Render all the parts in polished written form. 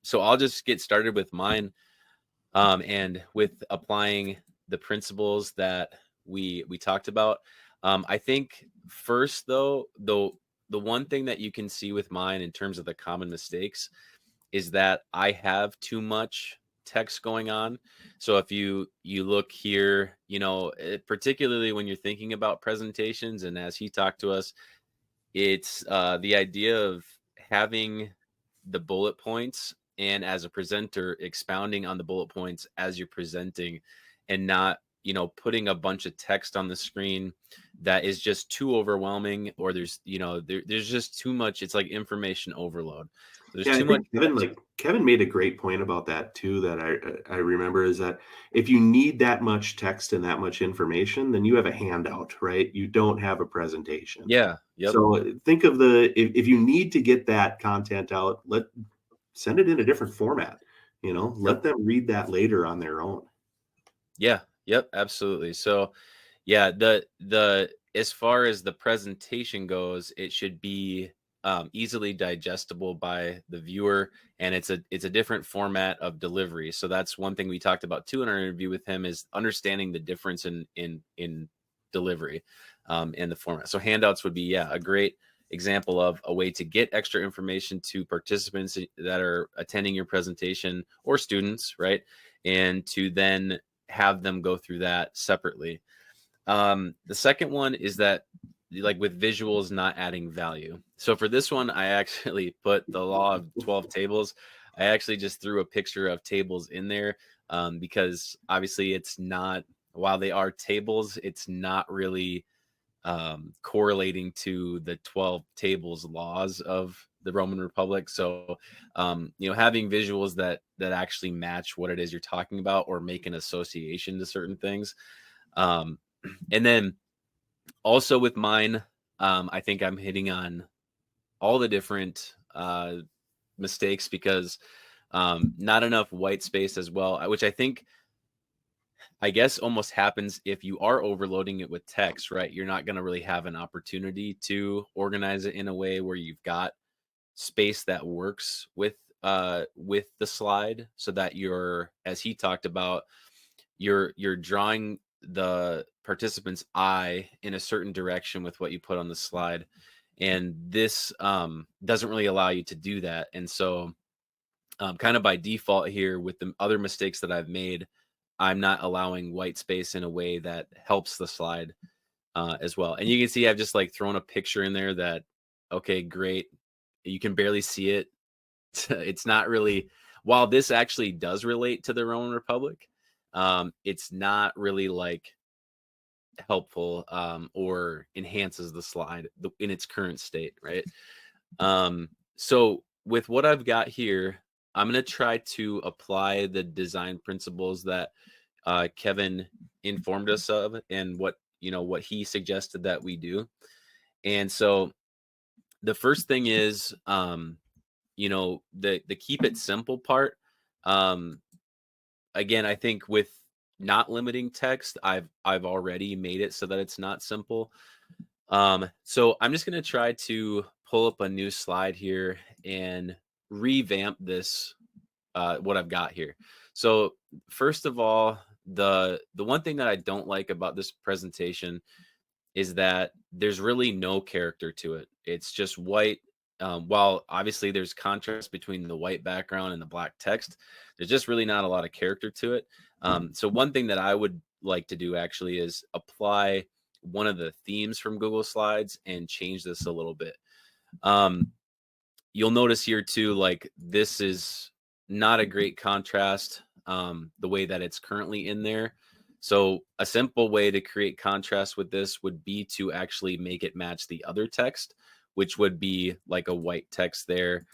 So I'll just get started with mine, and with applying the principles that we talked about. I think first though, the one thing that you can see with mine in terms of the common mistakes is that I have too much text going on. So if you look here, particularly when you're thinking about presentations, and as he talked to us, it's the idea of having the bullet points, and as a presenter expounding on the bullet points as you're presenting, and not putting a bunch of text on the screen that is just too overwhelming, or there's just too much. It's like information overload. There's Yeah, I too much think Kevin, text. like Kevin made a great point about that too, that I remember, is that if you need that much text and that much information, then you have a handout, right? You don't have a presentation. Yeah, yep, So think of if you need to get that content out, send it in a different format. yep, Let them read that later on their own. yeah, yep, absolutely. So yeah, the as far as the presentation goes, it should be easily digestible by the viewer, and it's a different format of delivery. So that's one thing we talked about too in our interview with him, is understanding the difference in delivery, in the format. So handouts would be, yeah, a great example of a way to get extra information to participants that are attending your presentation, or students, right? And to then have them go through that separately. The second one is that, like with visuals, not adding value. So for this one, I actually put the law of 12 tables. I actually just threw a picture of tables in there, because obviously it's not, while they are tables, it's not really correlating to the 12 tables laws of the Roman Republic. So, having visuals that actually match what it is you're talking about, or make an association to certain things. Um, and then also with mine, I think I'm hitting on all the different mistakes, because not enough white space as well, which I guess almost happens if you are overloading it with text, right? You're not going to really have an opportunity to organize it in a way where you've got space that works with the slide, so that you're, as he talked about, you're drawing the participant's eye in a certain direction with what you put on the slide, and this doesn't really allow you to do that. And so, kind of by default here, with the other mistakes that I've made, I'm not allowing white space in a way that helps the slide as well. And you can see I've just like thrown a picture in there that, okay, great. You can barely see it. It's not really, while this actually does relate to the Roman Republic, it's not really like helpful, or enhances the slide in its current state, right? So with what I've got here, I'm going to try to apply the design principles that Kevin informed us of, and what he suggested that we do. And so the first thing is, the keep it simple part. Um, Again, I think with not limiting text, I've already made it so that it's not simple. So I'm just gonna try to pull up a new slide here and revamp this, what I've got here. So first of all, the one thing that I don't like about this presentation is that there's really no character to it. It's just white. While obviously there's contrast between the white background and the black text, there's just really not a lot of character to it. So one thing that I would like to do actually is apply one of the themes from Google Slides and change this a little bit. Um, you'll notice here too, like this is not a great contrast, the way that it's currently in there. So a simple way to create contrast with this would be to actually make it match the other text, which would be like a white text there.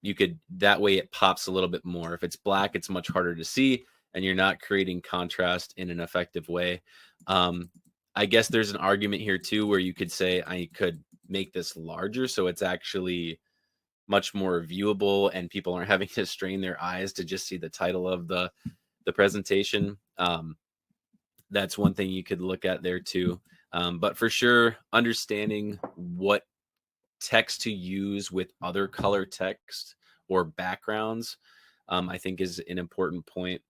You could, that way it pops a little bit more. If it's black, it's much harder to see, and you're not creating contrast in an effective way. I guess there's an argument here too, where you could say I could make this larger so it's actually much more viewable, and people aren't having to strain their eyes to just see the title of the presentation. That's one thing you could look at there too. But for sure, understanding what text to use with other color text, or backgrounds, I think is an important point.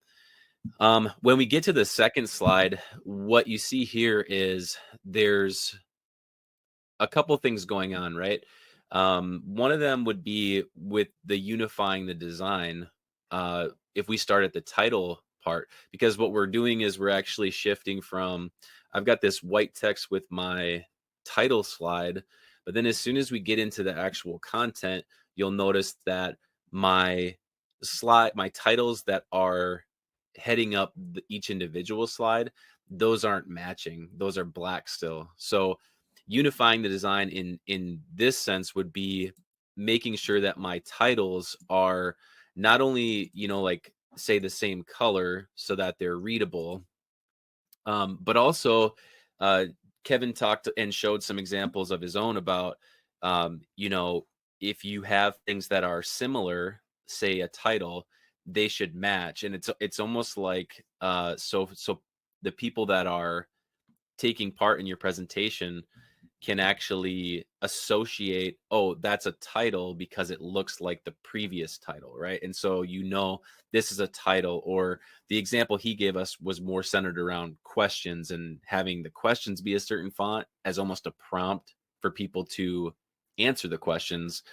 When we get to the second slide, what you see here is there's a couple things going on, right? One of them would be with the unifying the design. If we start at the title part, because what we're doing is we're actually shifting from, I've got this white text with my title slide, but then as soon as we get into the actual content, you'll notice that my my titles that are heading up each individual slide, those aren't matching. Those are black still. So unifying the design in this sense would be making sure that my titles are not only, like say the same color so that they're readable, but also uh, Kevin talked and showed some examples of his own about, if you have things that are similar, say a title, they should match. And it's almost like, so the people that are taking part in your presentation can actually associate, oh, that's a title because it looks like the previous title, right? And so, this is a title. Or the example he gave us was more centered around questions and having the questions be a certain font as almost a prompt for people to answer the questions.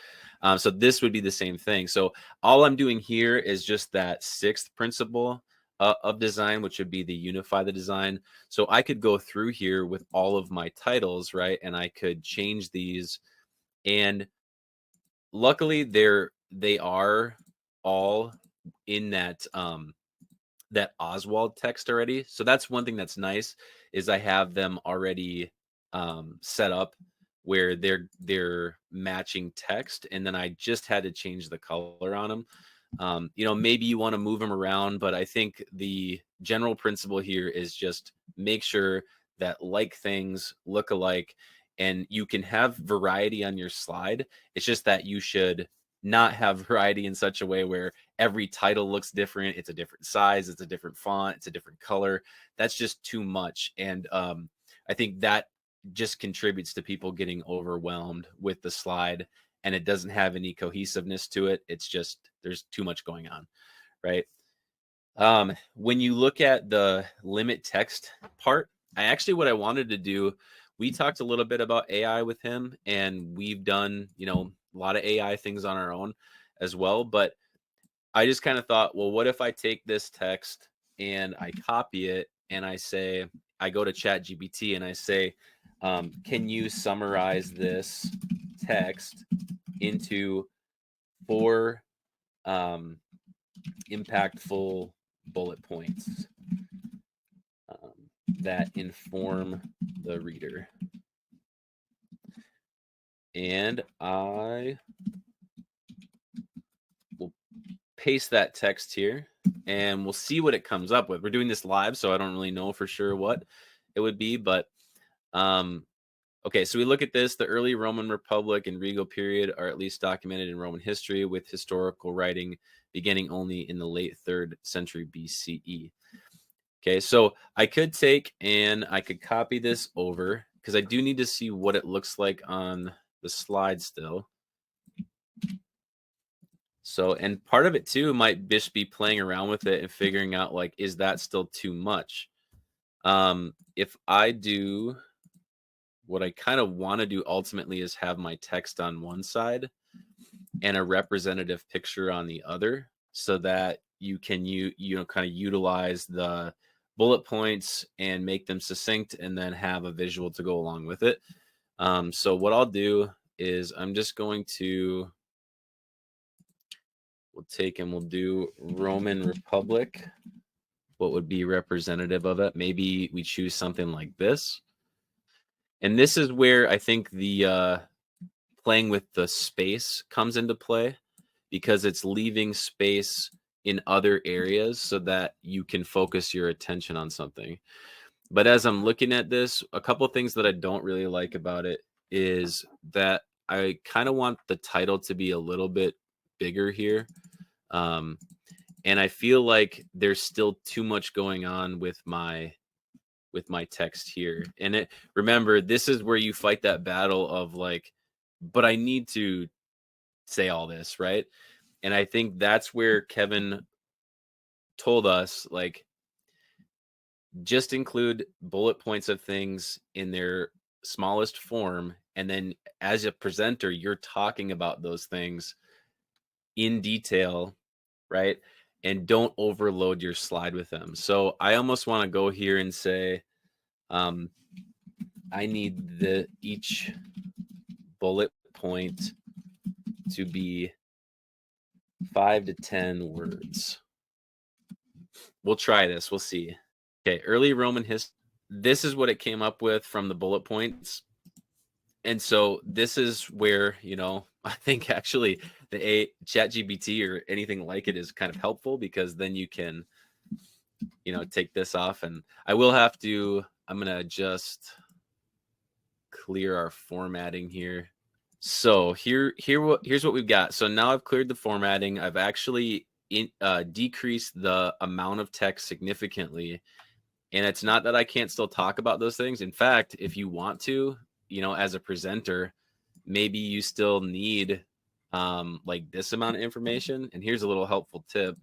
So this would be the same thing. So all I'm doing here is just that sixth principle of design, which would be the unify the design. So I could go through here with all of my titles, right? And I could change these. And luckily they are all in that Oswald text already. So that's one thing that's nice, is I have them already set up where they're matching text, and then I just had to change the color on them. Maybe you want to move them around, but I think the general principle here is just make sure that like things look alike, and you can have variety on your slide. It's just that you should not have variety in such a way where every title looks different. It's a different size, it's a different font, it's a different color. That's just too much. And I think that just contributes to people getting overwhelmed with the slide, and it doesn't have any cohesiveness to it. It's just there's too much going on, right? When you look at the limit text part, what I wanted to do, we talked a little bit about AI with him, and we've done, a lot of AI things on our own as well. But I just kind of thought, well, what if I take this text and I copy it and I go to Chat GPT and I say, can you summarize this text into 4 impactful bullet points that inform the reader? And I will paste that text here and we'll see what it comes up with. We're doing this live, so I don't really know for sure what it would be, but okay, so we look at this. The early Roman Republic and regal period are at least documented in Roman history, with historical writing beginning only in the late 3rd century BCE. Okay, so I could take and I could copy this over, because I do need to see what it looks like on the slide still. So, and part of it too might just be playing around with it and figuring out, like, is that still too much? If I do, what I kind of want to do ultimately is have my text on one side and a representative picture on the other, so that you can kind of utilize the bullet points and make them succinct, and then have a visual to go along with it. So what I'll do is I'm just going to, we'll take and we'll do Roman Republic. What would be representative of it? Maybe we choose something like this. And this is where I think the playing with the space comes into play, because it's leaving space in other areas so that you can focus your attention on something. But as I'm looking at this, a couple of things that I don't really like about it is that I kind of want the title to be a little bit bigger here. And I feel like there's still too much going on with my text here. And remember, this is where you fight that battle of like, but I need to say all this, right? And I think that's where Kevin told us, like, just include bullet points of things in their smallest form. And then as a presenter, you're talking about those things in detail, right? And don't overload your slide with them. So I almost want to go here and say, I need each bullet point to be 5 to 10 words. We'll try this. We'll see. Okay, early Roman history. This is what it came up with from the bullet points. And so this is where, I think actually the ChatGPT or anything like it is kind of helpful, because then you can, take this off. And I'm going to just clear our formatting here. So here's what we've got. So now I've cleared the formatting. I've actually decreased the amount of text significantly. And it's not that I can't still talk about those things. In fact, if you want to, as a presenter, maybe you still need like this amount of information. And here's a little helpful tip.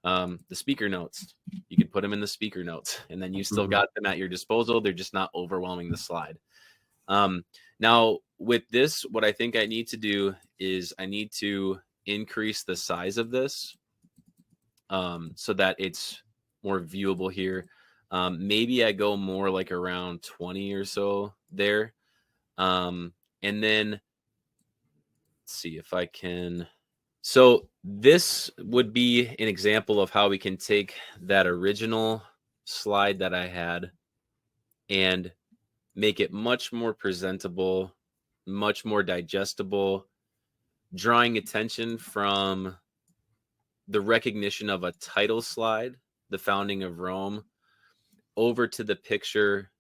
The speaker notes, you can put them in the speaker notes, and then you still got them at your disposal. They're just not overwhelming the slide. Now with this, what I think I need to do is I need to increase the size of this so that it's more viewable here. Maybe I go more like around 20 or so there. And then let's see if I can. So this would be an example of how we can take that original slide that I had and make it much more presentable, much more digestible, drawing attention from the recognition of a title slide, the founding of Rome, over to the picture.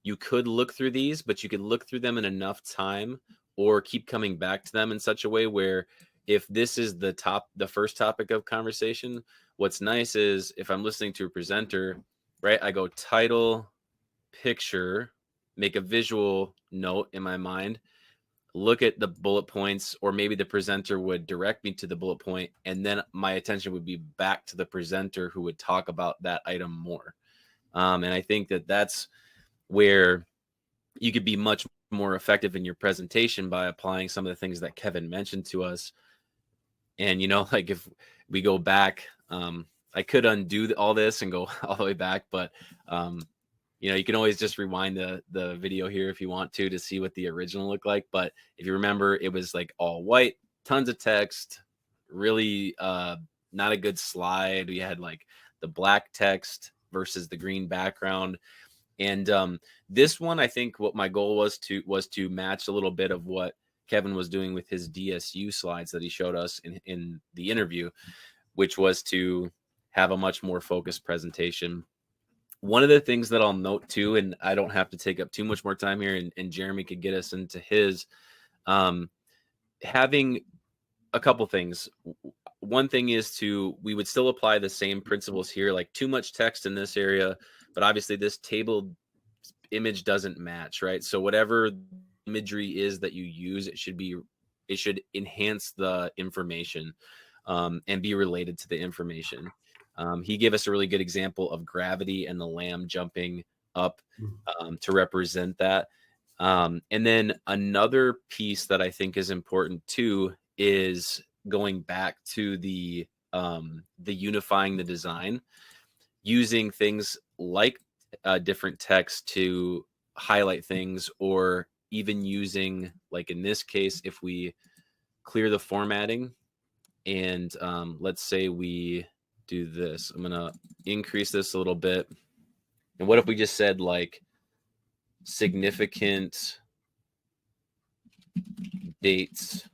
You could look through these, but you could look through them in enough time or keep coming back to them in such a way where if this is the first topic of conversation, what's nice is if I'm listening to a presenter, right, I go title, picture, make a visual note in my mind, look at the bullet points, or maybe the presenter would direct me to the bullet point, and then my attention would be back to the presenter who would talk about that item more. And I think that that's where you could be much more effective in your presentation by applying some of the things that Kevin mentioned to us. And, like if we go back, I could undo all this and go all the way back, but, you can always just rewind the video here if you want to see what the original looked like. But if you remember, it was like all white, tons of text, really not a good slide. We had like the black text versus the green background. And this one, I think what my goal was to match a little bit of what Kevin was doing with his DSU slides that he showed us in the interview, which was to have a much more focused presentation. One of the things that I'll note too, and I don't have to take up too much more time here, and Jeremy could get us into his, having a couple things. One thing is we would still apply the same principles here, like too much text in this area, but obviously this table image doesn't match, right? So whatever imagery is that you use, it should enhance the information and be related to the information. He gave us a really good example of gravity and the lamb jumping up to represent that. And then another piece that I think is important too is going back to the unifying the design, using things like different text to highlight things, or even using, like in this case, if we clear the formatting and let's say we do this, I'm gonna increase this a little bit. And what if we just said like significant dates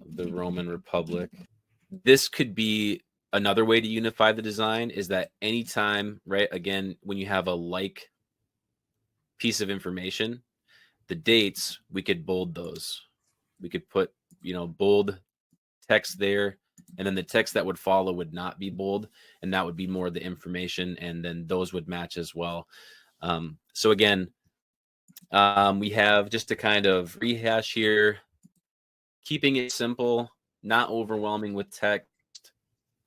of the Roman Republic? This could be another way to unify the design, is that anytime, right, again, when you have a like piece of information, the dates, we could bold those. We could put, bold text there, and then the text that would follow would not be bold, and that would be more the information, and then those would match as well. So again, we have, just to kind of rehash here, keeping it simple, not overwhelming with text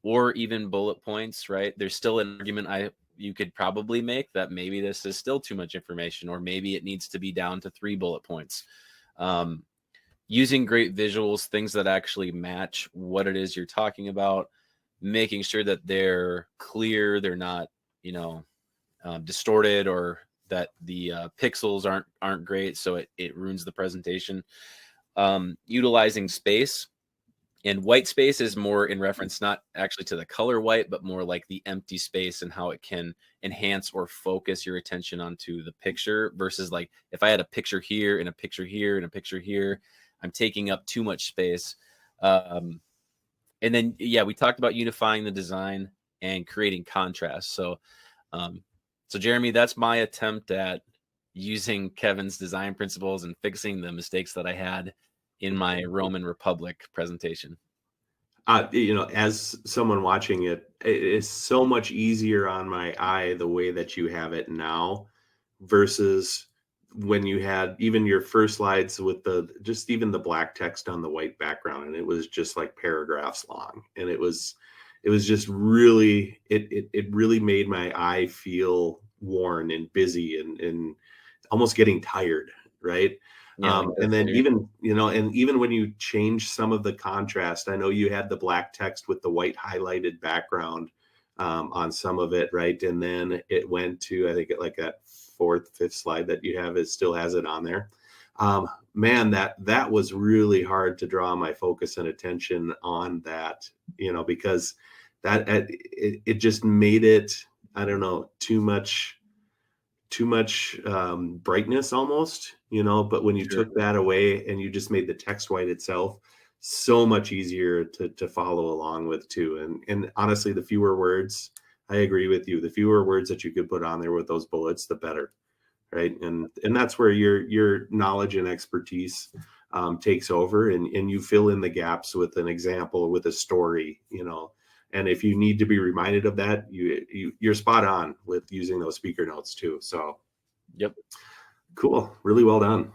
or even bullet points, right? There's still an argument you could probably make that maybe this is still too much information, or maybe it needs to be down to 3 bullet points. Using great visuals, things that actually match what it is you're talking about, making sure that they're clear, they're not, distorted, or that the pixels aren't great, so it ruins the presentation. Utilizing space. And white space is more in reference not actually to the color white, but more like the empty space and how it can enhance or focus your attention onto the picture, versus like if I had a picture here and a picture here and a picture here, I'm taking up too much space. And then, yeah, we talked about unifying the design and creating contrast. So Jeremy, that's my attempt at using Kevin's design principles and fixing the mistakes that I had in my Roman Republic presentation. As someone watching it, it is so much easier on my eye the way that you have it now versus when you had even your first slides with even the black text on the white background, and it was just like paragraphs long, and it was just really, it really made my eye feel worn and busy and almost getting tired, right? Yeah, And then even when you change some of the contrast, I know you had the black text with the white highlighted background on some of it, right? And then it went to, I think, like that fourth, fifth slide that you have, it still has it on there. Man, that was really hard to draw my focus and attention on that, because it just made it, I don't know, too much brightness almost, but when you sure. took that away and you just made the text white itself, so much easier to follow along with too. And honestly, the fewer words, I agree with you, the fewer words that you could put on there with those bullets, the better, right? And that's where your knowledge and expertise takes over, and you fill in the gaps with an example, with a story, and if you need to be reminded of that, you're spot on with using those speaker notes too. So Yep. cool. Really well done.